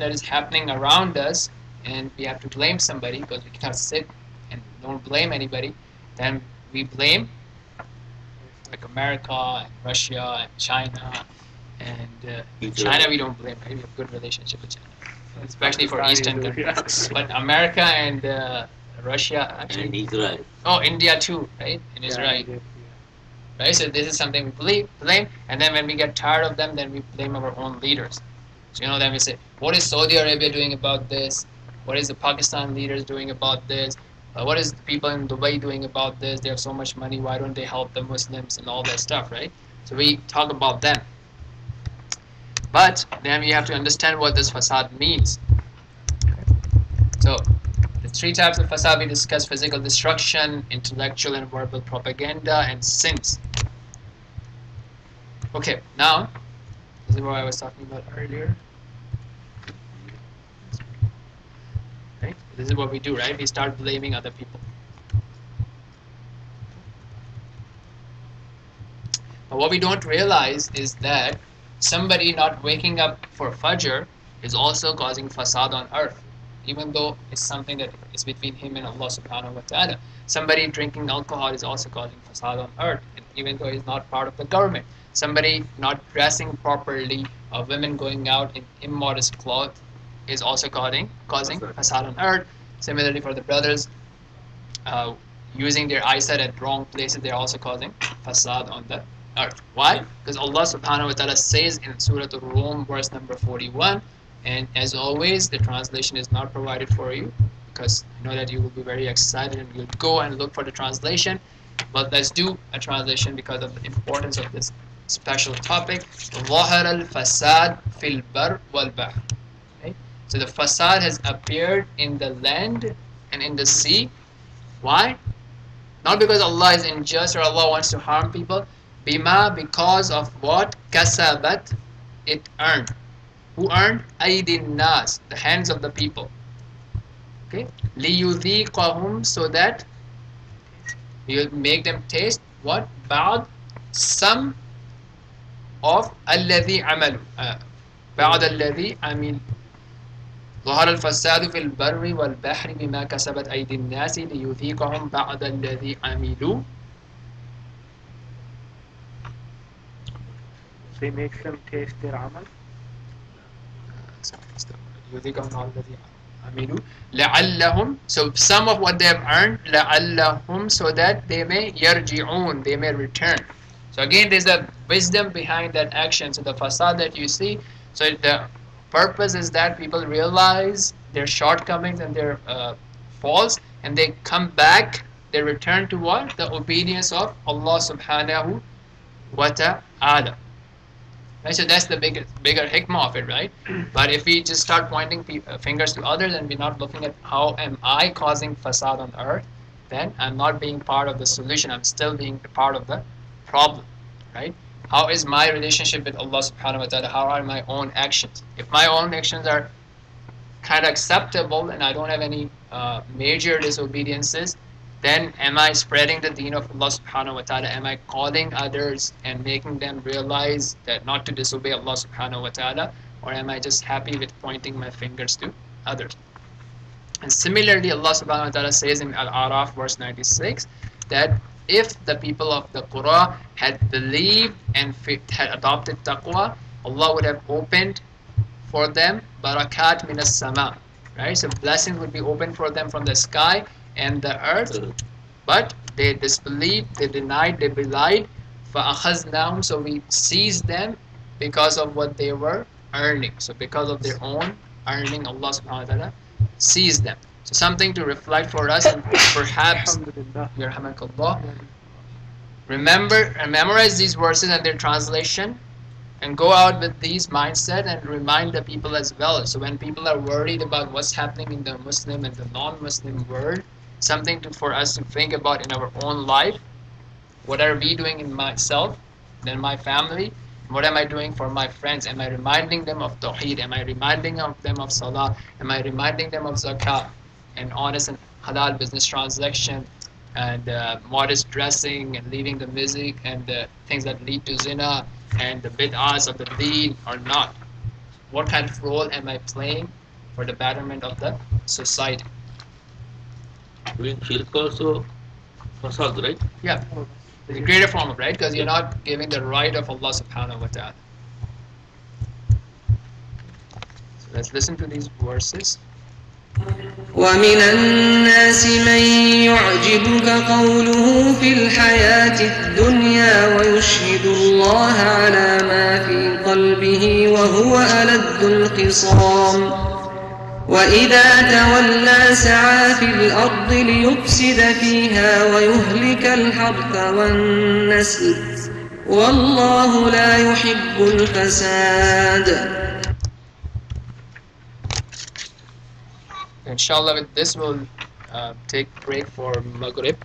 that is happening around us, and we have to blame somebody because we cannot sit and don't blame anybody, then we blame like America and Russia and China. And China we don't blame, right? We have a good relationship with China, especially for Eastern countries. But America and Russia actually. And Israel. Oh, India too, right? And Israel. Right? So this is something we blame, and then when we get tired of them, then we blame our own leaders. So then we say, what is Saudi Arabia doing about this? What is the Pakistan leaders doing about this? What is the people in Dubai doing about this? They have so much money, why don't they help the Muslims and all that stuff, right? So we talk about them. But then we have to understand what this fasad means. So the three types of fasad we discussed: physical destruction, intellectual and verbal propaganda, and sins. Okay, now this is what I was talking about earlier. Right? This is what we do, right? We start blaming other people. But what we don't realize is that somebody not waking up for Fajr is also causing fasad on earth, even though it's something that is between him and Allah subhanahu wa ta'ala. Somebody drinking alcohol is also causing fasad on earth, and even though he's not part of the government. Somebody not dressing properly, women going out in immodest clothes is also causing fasad on earth. Similarly for the brothers, using their eyesight at wrong places, they're also causing fasad on the earth. Why? Because Allah subhanahu wa ta'ala says in Surah Al-Rum verse number 41, and as always the translation is not provided for you because I know that you will be very excited and you'll go and look for the translation, but let's do a translation because of the importance of this special topic. ظَهَرَ الْفَسَادِ فِي الْبَرِّ وَالْبَحْرِ. So the fasad has appeared in the land and in the sea. Why? Not because Allah is unjust or Allah wants to harm people. Bima, because of what? Kasabat, it earned. Who earned? Aydin nas, the hands of the people. Okay? Liyudhiqahum, so that you make them taste what? Ba'd, some of alladhi amalu. Ba'd alladhi amil. ظهر الفساد في البر والبحر بما كسبت أيدي الناس ليذيقهم بعض الذي عملوا. So he makes them taste their amal. يذيقهم بعض الذي عملوا لعلهم. So some of what they have earned, لعلهم, so that they may يرجعون, they may return. So again, there's a wisdom behind that action. So the fasad that you see, so the purpose is that people realize their shortcomings and their faults, and they come back, they return to what? The obedience of Allah subhanahu wa ta'ala. Right? So that's the bigger hikmah of it, right? But if we just start pointing fingers to others and we're not looking at how am I causing fasad on earth, then I'm not being part of the solution, I'm still being part of the problem, right? How is my relationship with Allah subhanahu wa ta'ala? How are my own actions? If my own actions are kind of acceptable and I don't have any major disobediences, then am I spreading the deen of Allah subhanahu wa ta'ala? Am I calling others and making them realize that not to disobey Allah subhanahu wa ta'ala? Or am I just happy with pointing my fingers to others? And similarly, Allah subhanahu wa ta'ala says in Al-Araf verse 96 that if the people of the Qura had believed and had adopted taqwa, Allah would have opened for them barakat minas sama, right? So blessings would be opened for them from the sky and the earth, but they disbelieved, they denied, they belied. فَأَخَذْنَاهُمْ, so we seized them because of what they were earning. So because of their own earning, Allah subhanahu wa ta'ala seized them. So something to reflect for us, and perhaps remember and memorize these verses and their translation, and go out with these mindset and remind the people as well. So when people are worried about what's happening in the Muslim and the non-Muslim world, something for us to think about in our own life. What are we doing in myself, then my family? What am I doing for my friends? Am I reminding them of Tawheed? Am I reminding them of Salah? Am I reminding them of Zakah and honest and halal business transaction and modest dressing and leaving the music and the things that lead to zina and the bid'ahs of the deen or not? what kind of role am I playing for the betterment of the society? Doing shirk also fasad, right? Yeah, the greater form of right, because you're not giving the right of Allah subhanahu wa ta'ala. So let's listen to these verses. ومن الناس من يعجبك قوله في الحياة الدنيا ويشهد الله على ما في قلبه وهو ألد الخصام وإذا تولى سعى في الأرض ليفسد فيها ويهلك الحرث والنسل والله لا يحب الفساد. Inshallah, with this we'll take break for Maghrib.